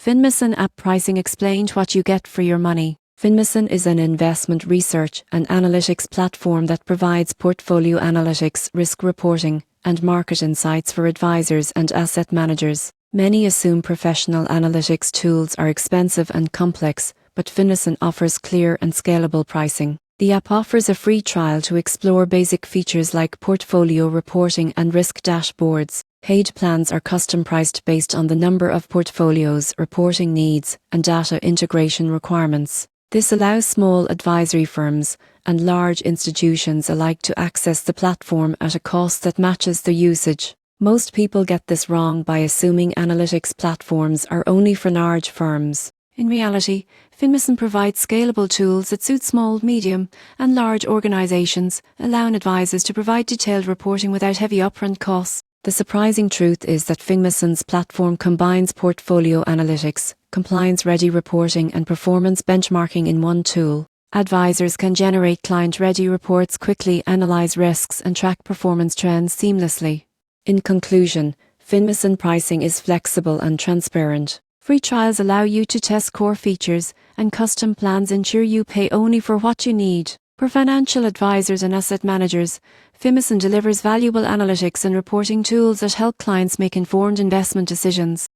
FinMason app pricing explained what you get for your money. FinMason is an investment research and analytics platform that provides portfolio analytics, risk reporting, and market insights for advisors and asset managers. Many assume professional analytics tools are expensive and complex, but FinMason offers clear and scalable pricing. The app offers a free trial to explore basic features like portfolio reporting and risk dashboards. Paid plans are custom priced based on the number of portfolios, reporting needs, and data integration requirements. This allows small advisory firms and large institutions alike to access the platform at a cost that matches their usage. Most people get this wrong by assuming analytics platforms are only for large firms. In reality, FinMason provides scalable tools that suit small, medium, and large organizations, allowing advisors to provide detailed reporting without heavy upfront costs. The surprising truth is that FinMason's platform combines portfolio analytics, compliance-ready reporting, and performance benchmarking in one tool. Advisors can generate client-ready reports quickly, analyze risks, and track performance trends seamlessly. In conclusion, FinMason pricing is flexible and transparent. Free trials allow you to test core features, and custom plans ensure you pay only for what you need. For financial advisors and asset managers, FinMason delivers valuable analytics and reporting tools that help clients make informed investment decisions.